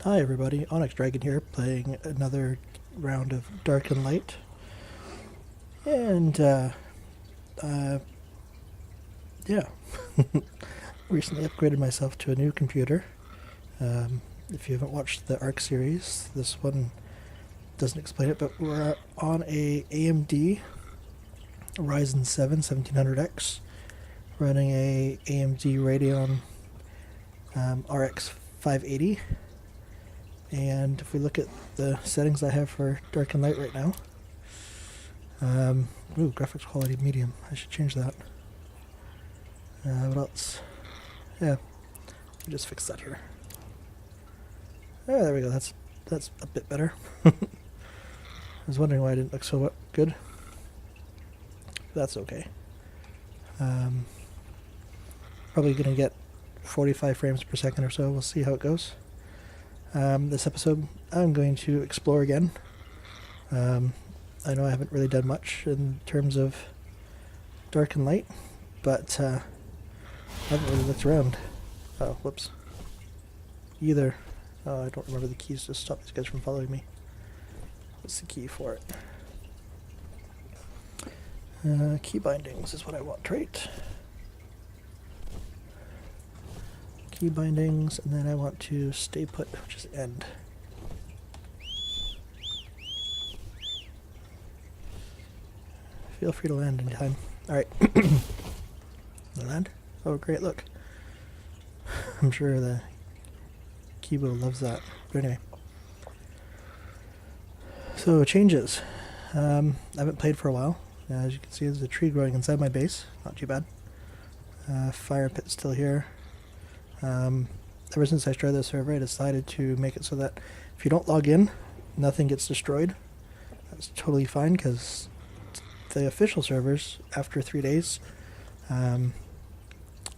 Hi everybody, Onyx Dragon here, playing another round of Dark and Light. And, yeah. Recently upgraded myself to a new computer. If you haven't watched the ARC series, this one doesn't explain it, but we're on a AMD Ryzen 7 1700X, running a AMD Radeon RX 580. And if we look at the settings I have for dark and light right now, graphics quality medium. I should change that. What else? Yeah, let me just fix that here. Oh, there we go. That's a bit better. I was wondering why it didn't look so good. That's okay. Probably gonna get 45 frames per second or so. We'll see how it goes. This episode, I'm going to explore again. I know I haven't really done much in terms of dark and light, but I haven't really looked around. Oh, whoops. Either. Oh, I don't remember the keys to stop these guys from following me. What's the key for it? Key bindings is what I want, right? Key bindings, and then I want to stay put, which is end. Feel free to land anytime. Alright. Land? Oh, great, look. I'm sure the keyboard loves that. But anyway. So, changes. I haven't played for a while. As you can see, there's a tree growing inside my base. Not too bad. Fire pit still here. Ever since I started the server, I decided to make it so that if you don't log in, nothing gets destroyed. That's totally fine, because the official servers, after 3 days,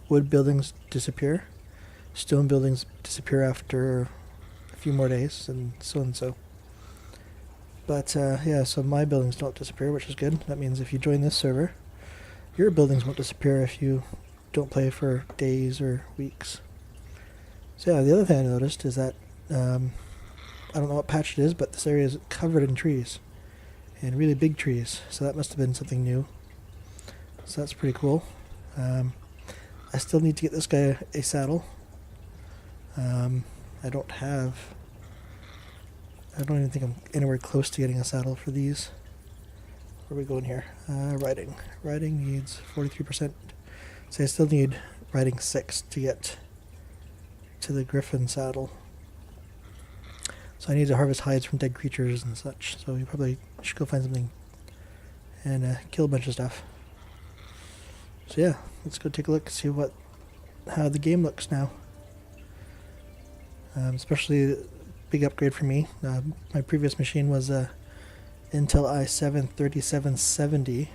wood buildings disappear, stone buildings disappear after a few more days, and so and so. But yeah, so my buildings don't disappear, which is good. That means if you join this server, your buildings won't disappear if you don't play for days or weeks. So yeah, the other thing I noticed is that, I don't know what patch it is, but this area is covered in trees. And really big trees, so that must have been something new. So that's pretty cool. I still need to get this guy a saddle. I don't even think I'm anywhere close to getting a saddle for these. Where are we going here? Riding. Riding needs 43%. So I still need riding 6 to get to the griffin saddle. So I need to harvest hides from dead creatures and such. So you probably should go find something and kill a bunch of stuff. So yeah, let's go take a look and see how the game looks now. Especially a big upgrade for me. My previous machine was a Intel i7 3770.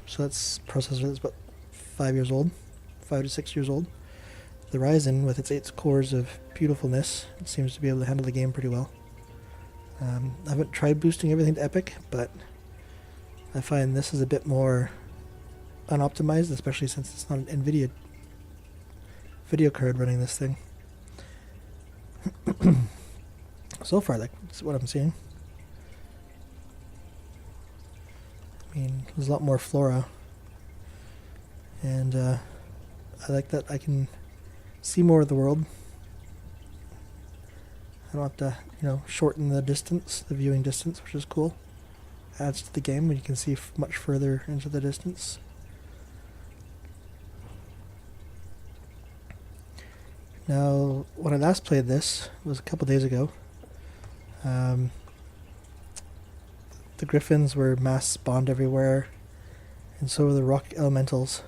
So that's a processor that's about 5 years old, 5 to 6 years old. The Ryzen, with its 8 cores of beautifulness, it seems to be able to handle the game pretty well. I haven't tried boosting everything to epic, but I find this is a bit more unoptimized, especially since it's not an nVidia video card running this thing. So far, that's what I'm seeing. I mean, there's a lot more flora, and I like that I can see more of the world. I don't have to, shorten the distance, the viewing distance, which is cool. Adds to the game when you can see much further into the distance. Now, when I last played this, was a couple days ago. The griffins were mass spawned everywhere, and so were the rock elementals.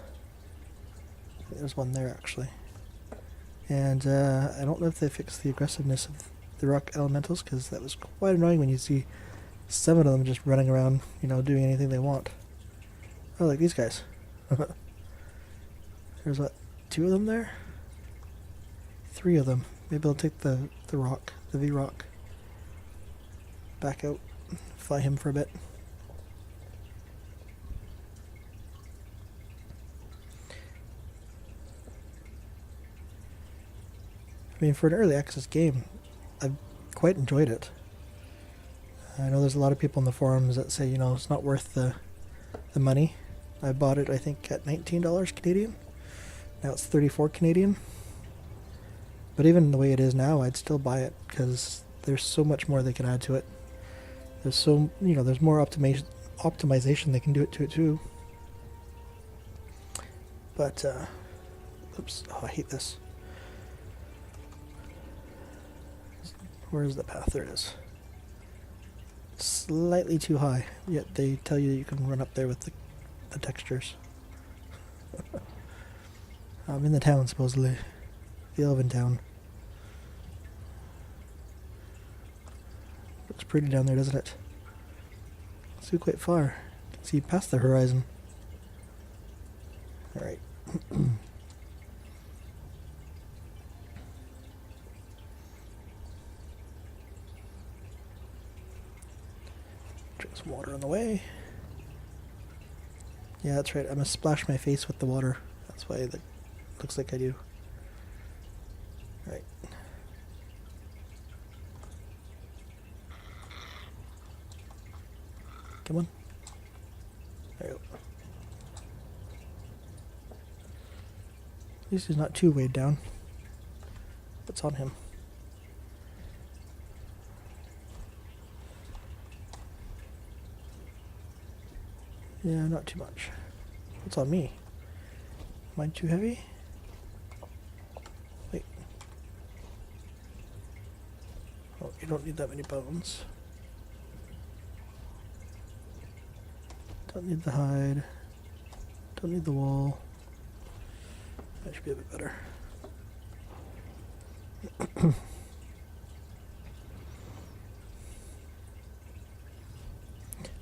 There's one there, actually. And I don't know if they fixed the aggressiveness of the rock elementals, because that was quite annoying when you see some of them just running around, doing anything they want. Oh, like these guys. There's what, 2 of them there? 3 of them. Maybe I'll take the rock, the V-rock, back out, fly him for a bit. I mean, for an early access game, I've quite enjoyed it. I know there's a lot of people in the forums that say, you know, it's not worth the money. I bought it, I think, at $19 Canadian. Now it's 34 Canadian. But even the way it is now, I'd still buy it because there's so much more they can add to it. There's so, you know, there's more optimization they can do it to it too. But, oops, oh, I hate this. Where's the path? There it is. Slightly too high, yet they tell you that you can run up there with the textures. I'm in the town, supposedly. The Elven town. Looks pretty down there, doesn't it? See quite far. You can see past the horizon. Alright. Drink some water on the way. Yeah, that's right. I'm gonna splash my face with the water. That's why that looks like I do. Right. Come on. There you go. At least he's not too weighed down. What's on him? Yeah, not too much. What's on me? Am I too heavy? Wait. Oh, you don't need that many bones. Don't need the hide. Don't need the wall. That should be a bit better.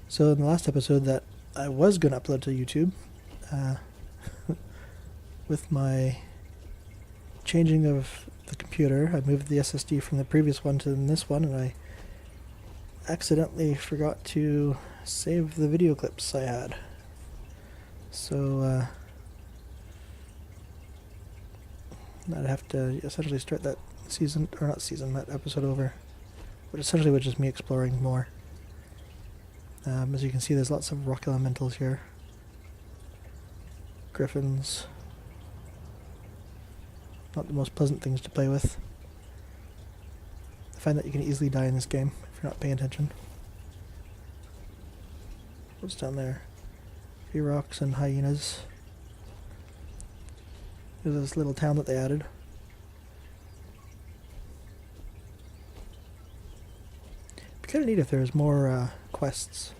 So in the last episode that I was going to upload to YouTube, with my changing of the computer, I moved the SSD from the previous one to this one, and I accidentally forgot to save the video clips I had. So I'd have to essentially start that season, or not season, that episode over. But essentially was just me exploring more. As you can see, there's lots of rock elementals here. Griffins. Not the most pleasant things to play with. I find that you can easily die in this game if you're not paying attention. What's down there? Rocks and hyenas. There's this little town that they added. It'd be kind of neat if there was more quests.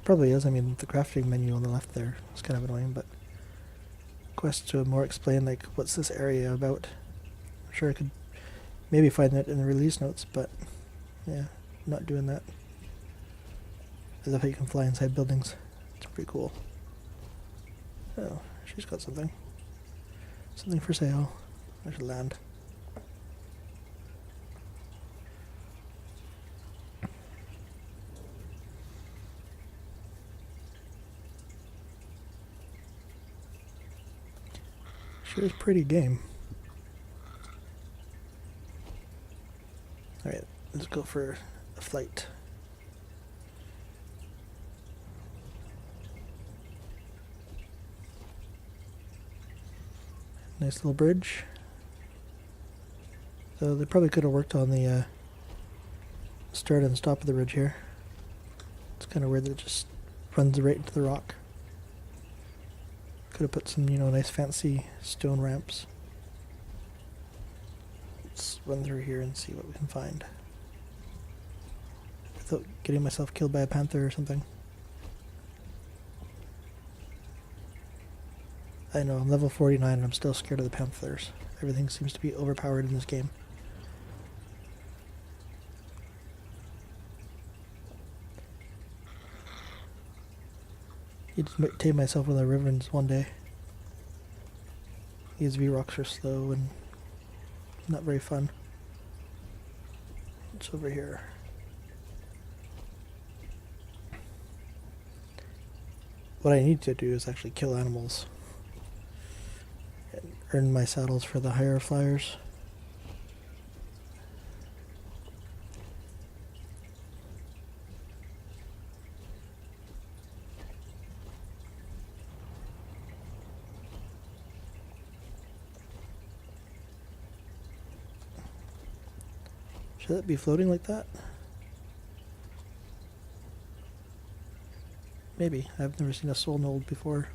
Probably is. I mean, the crafting menu on the left there is kind of annoying, but quests to more explain, like, what's this area about? I'm sure I could maybe find that in the release notes, but yeah, not doing that. I love how you can fly inside buildings. It's pretty cool. Oh, she's got something. Something for sale. I should land. Sure is pretty game. Alright, let's go for a flight. Nice little bridge. So they probably could have worked on the start and stop of the bridge here. It's kind of weird that it just runs right into the rock. Could have put some, you know, nice fancy stone ramps. Let's run through here and see what we can find. Without getting myself killed by a panther or something. I know, I'm level 49 and I'm still scared of the panthers. Everything seems to be overpowered in this game. Need to tame myself with the Riverins one day. These V-Rocks are slow and not very fun. What's over here? What I need to do is actually kill animals. And earn my saddles for the higher flyers. Should it be floating like that? Maybe. I've never seen a soul node before.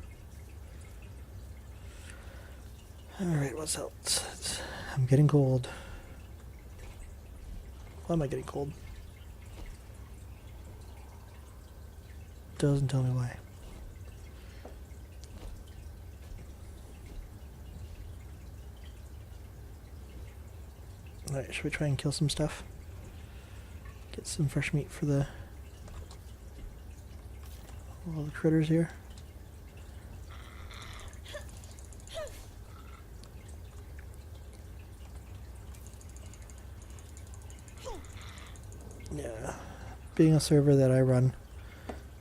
Alright, what's else? I'm getting cold. Why am I getting cold? Doesn't tell me why. Alright, should we try and kill some stuff? Get some fresh meat for all the critters here. Yeah, being a server that I run,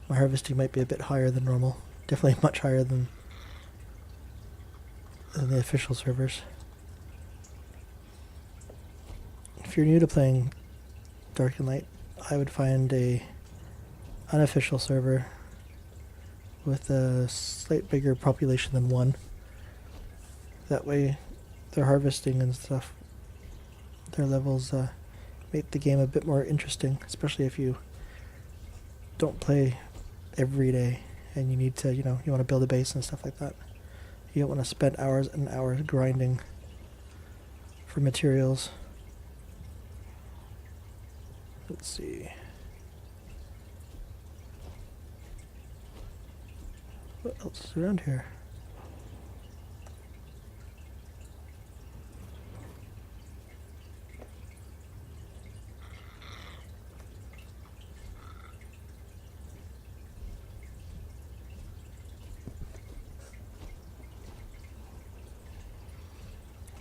my harvesting might be a bit higher than normal. Definitely much higher than the official servers. If you're new to playing Dark and Light, I would find a unofficial server with a slight bigger population than one. That way their harvesting and stuff, their levels make the game a bit more interesting, especially if you don't play every day and you need to, you want to build a base and stuff like that. You don't want to spend hours and hours grinding for materials. Let's see. What else is around here?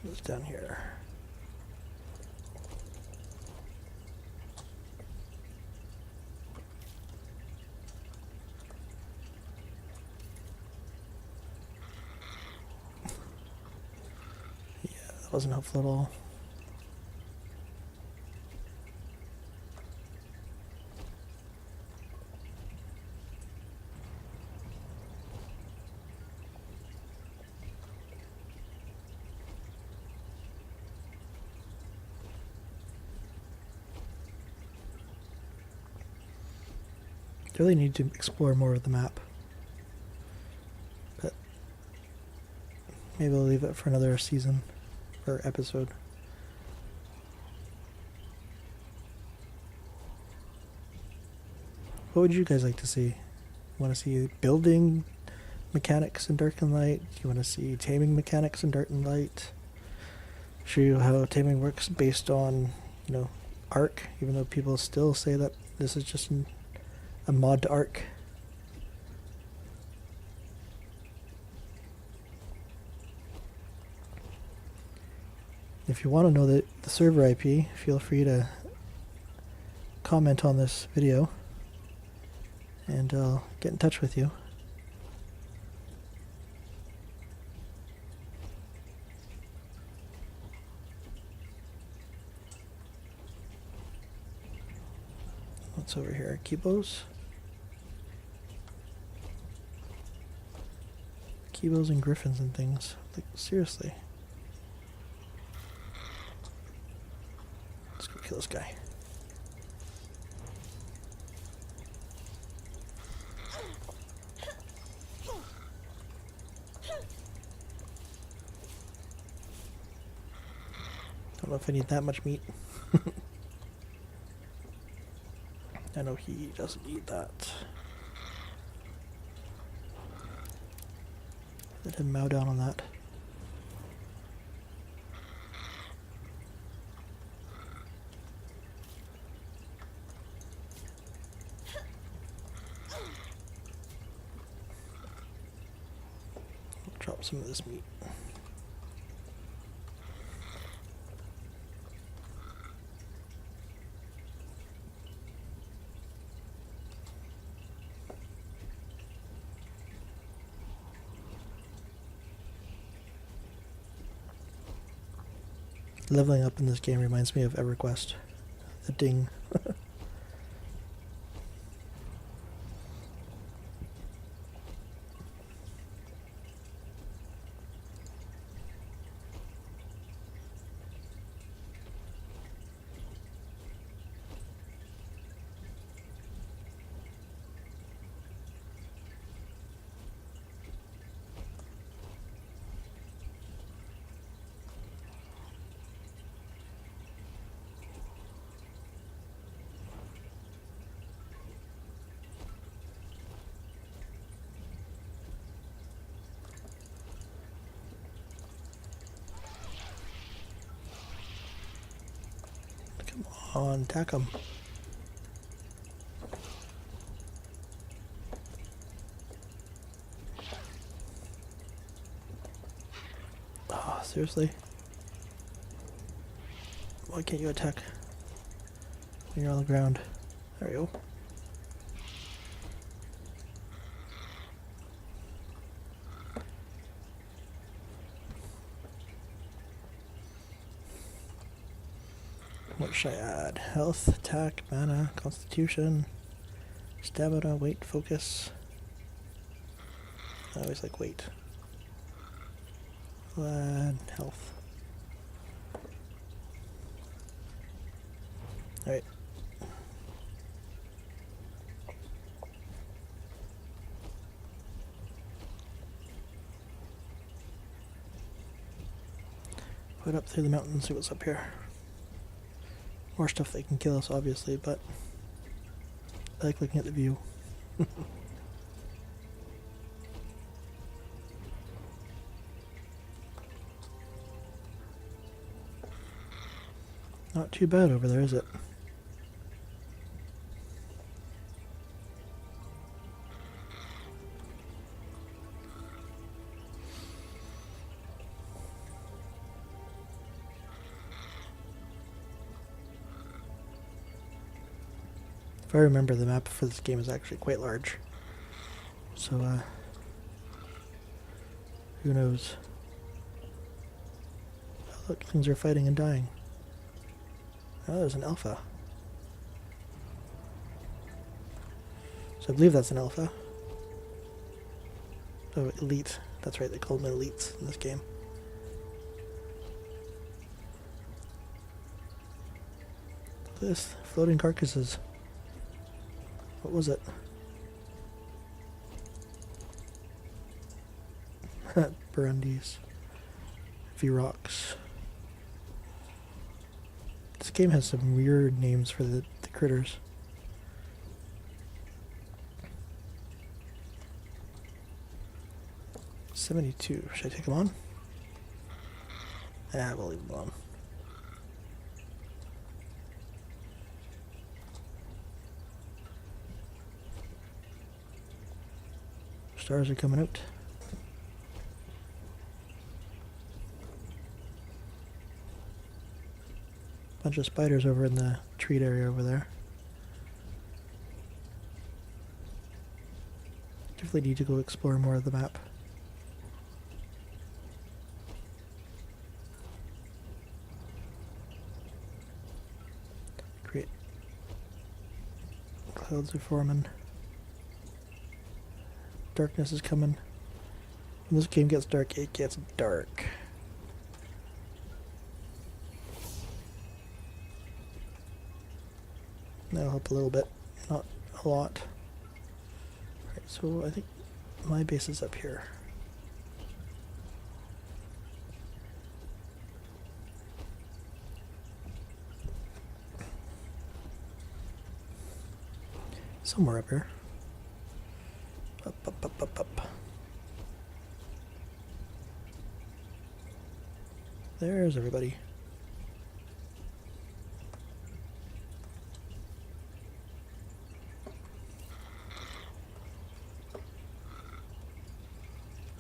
What's down here? Yeah, that wasn't helpful at all. I really need to explore more of the map, but maybe I'll leave it for another season or episode. What would you guys like to see? Want to see building mechanics in Dark and Light? You want to see taming mechanics in Dark and Light? Show you how taming works based on, Arc, even though people still say that this is just a mod to Arc. If you want to know the server IP, feel free to comment on this video and I'll get in touch with you. What's over here? Kibos? Kibos and griffins and things. Like, seriously. Let's go kill this guy. Don't know if I need that much meat. I know he doesn't need that. Let him mow down on that. I'll drop some of this meat. Leveling up in this game reminds me of EverQuest. The ding. Come on, attack them. Oh, seriously? Why can't you attack when you're on the ground? There we go. What should I add? Health, attack, mana, constitution, stamina, weight, focus. I always like weight. I'll add health. Alright. Put up through the mountains, see what's up here. More stuff that can kill us, obviously, but I like looking at the view. Not too bad over there, is it? If I remember, the map for this game is actually quite large. So, who knows? Oh, look, things are fighting and dying. Oh, there's an alpha. So I believe that's an alpha. Oh, elite. That's right, they call them elites in this game. Look at this, floating carcasses. What was it? Burundis. VRAMs. This game has some weird names for the critters. $72. Should I take them on? Yeah, we'll leave them on. Stars are coming out. Bunch of spiders over in the treat area over there. Definitely need to go explore more of the map. Great. Clouds are forming. Darkness is coming. When this game gets dark, it gets dark. That'll help a little bit, not a lot. Alright, so I think my base is up here. Somewhere up here. Up, up, up, up, up. There's everybody.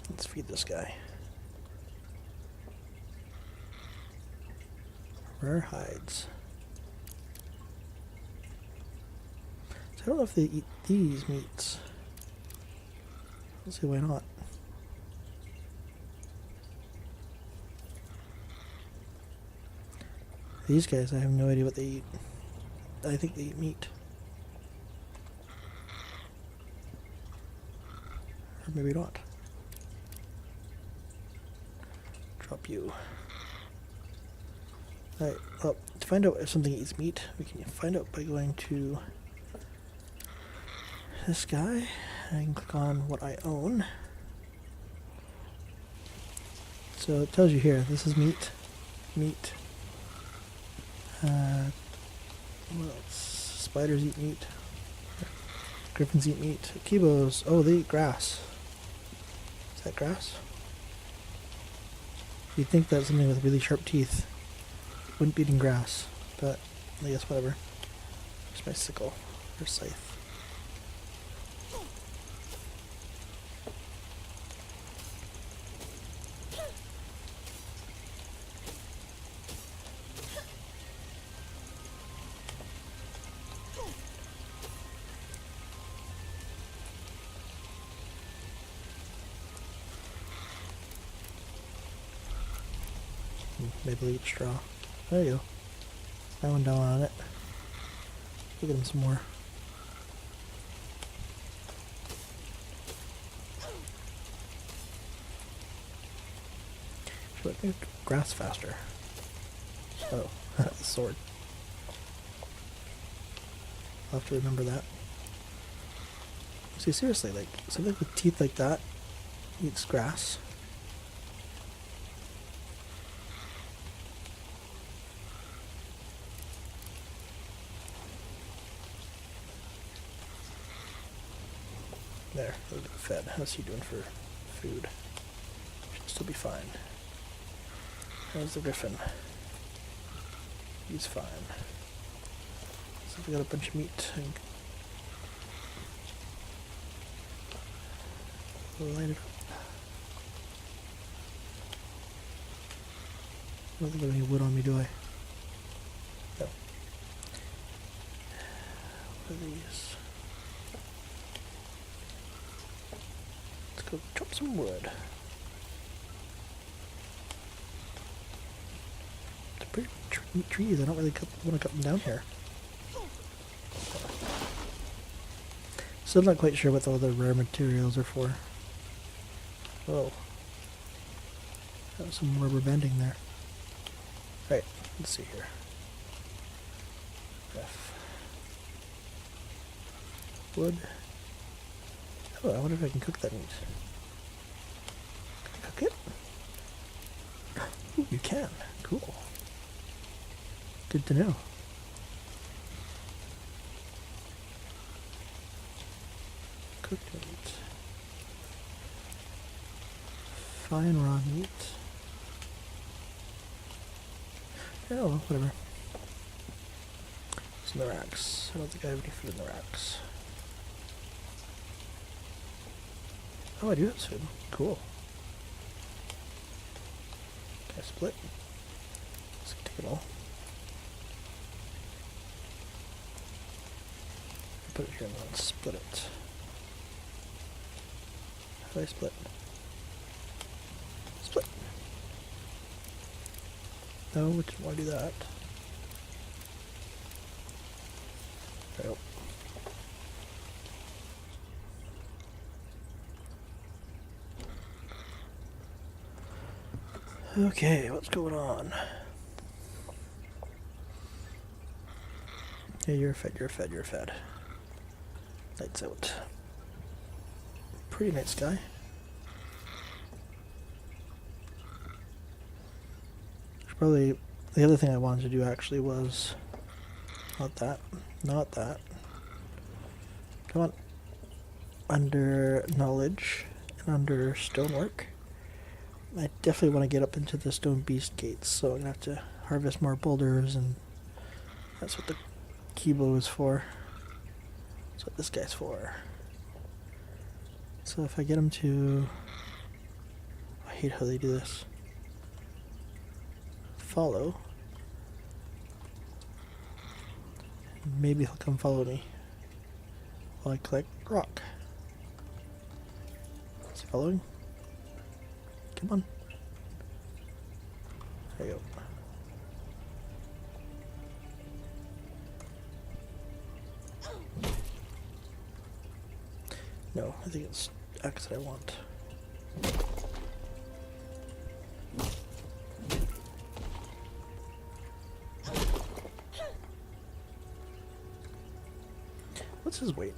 Let's feed this guy. Rare hides. So I don't know if they eat these meats. Let's see why not. These guys, I have no idea what they eat. I think they eat meat. Or maybe not. Drop you. Alright, well, to find out if something eats meat, we can find out by going to this guy. I can click on what I own. So it tells you here, this is meat. Meat. What else? Spiders eat meat. Griffins eat meat. Kibos, oh, they eat grass. Is that grass? You'd think that something with really sharp teeth wouldn't be eating grass, but I guess whatever. Just my sickle or scythe. Maybe eat straw. There you go. That one down on it. Look at him some more. Should I make grass faster? Oh, the sword. I'll have to remember that. See, seriously, like, something with teeth like that eats grass. There, a little bit fed. How's he doing for food? Should still be fine. How's the griffin? He's fine. So we got a bunch of meat. Light it up. I don't think I have any wood on me, do I? No. What are these? Let's go chop some wood. They're pretty trees. I don't really want to cut them down here. Still not quite sure what all the rare materials are for. Oh. That was some rubber banding there. Right, let's see here. F. Wood. Oh, I wonder if I can cook that meat. Can I cook it? Ooh, you can. Cool. Good to know. Cooked meat. Fine raw meat. Oh, well, whatever. It's in the racks. I don't think I have any food in the racks. Oh, I do have food. Cool. Can I split? Let's take it all. Put it here and then split it. How do I split? Split. No, we didn't want to do that. Nope. Okay, what's going on? Hey, you're fed, you're fed, you're fed. Lights out. Pretty night sky. Probably the other thing I wanted to do actually was not that. Come on. Under knowledge and under stonework. I definitely want to get up into the stone beast gates, so I'm gonna have to harvest more boulders, and that's what the keybow is for. That's what this guy's for. So if I get him to... I hate how they do this. Follow. Maybe he'll come follow me while I collect rock. Is he following? Come on. There you go. No, I think it's X that I want. What's his weight?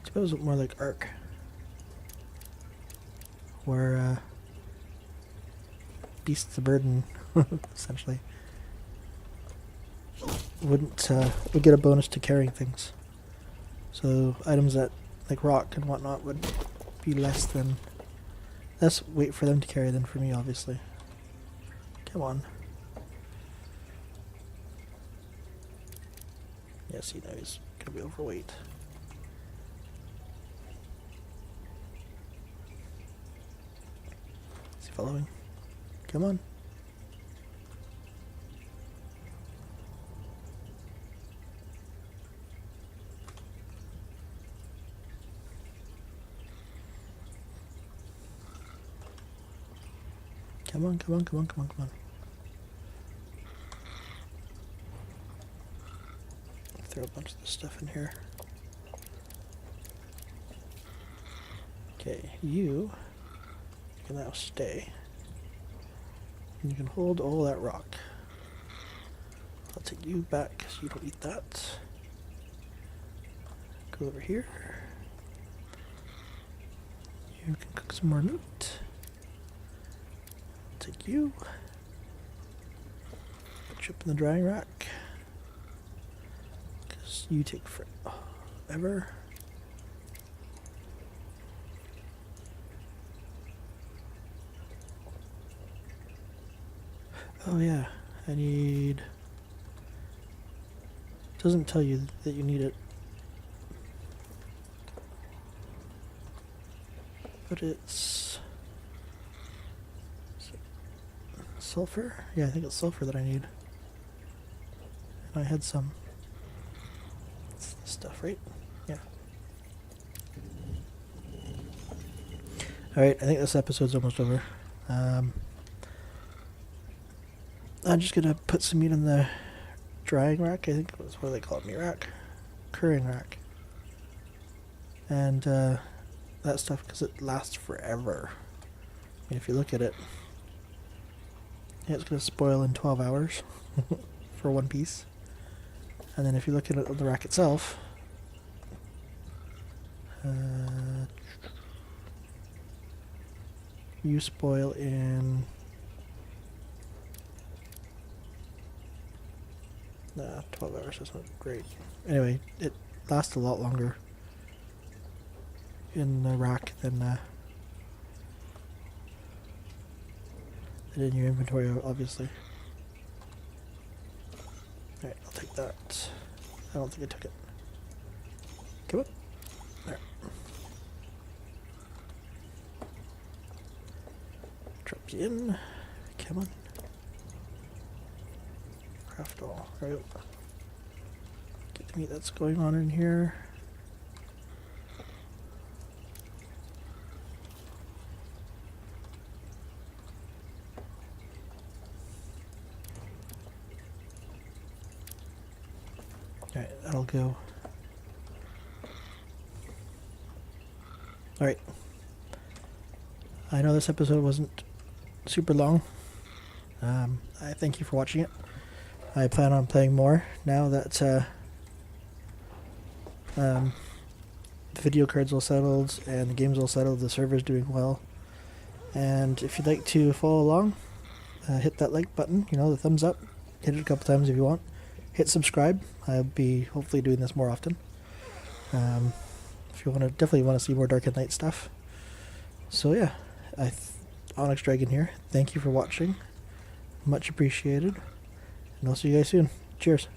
I suppose it's more like Ark, where beasts of burden, essentially, would get a bonus to carrying things. So items that like rock and whatnot would be less than... Let's wait for them to carry than for me, obviously. Come on. Yeah, see, now he's gonna be overweight. Is he following? Come on. Come on, come on, come on, come on, come on. Throw a bunch of this stuff in here. Okay, you can now stay. And you can hold all that rock. I'll take you back because you don't eat that. Go over here. You can cook some more meat. Take you. Put you up in the drying rack. Because you take forever. Oh yeah, I need... Doesn't tell you that you need it. But it's... sulfur? Yeah, I think it's sulfur that I need. And I had some. It's this stuff, right? Yeah. Alright, I think this episode's almost over. I'm just gonna put some meat in the drying rack. I think that's what they call it, meat rack. Curing rack. And that stuff, because it lasts forever. I mean, if you look at it, yeah, it's going to spoil in 12 hours for one piece. And then if you look at it on the rack itself, you spoil in... Nah, 12 hours isn't great. Anyway, it lasts a lot longer in the rack than in your inventory, obviously. Alright, I'll take that. I don't think I took it. Come on. There. Drop you in. Come on. Craft all. There we go. Get the meat that's going on in here. Alright, that'll go. Alright. I know this episode wasn't super long. I thank you for watching it. I plan on playing more now that the video card's all settled and the game's all settled, the server's doing well. And if you'd like to follow along, hit that like button, you know, the thumbs up. Hit it a couple times if you want. Hit subscribe. I'll be hopefully doing this more often. If you want to, definitely want to see more Dark and Light stuff. So yeah, Onyx Dragon here. Thank you for watching. Much appreciated. And I'll see you guys soon. Cheers.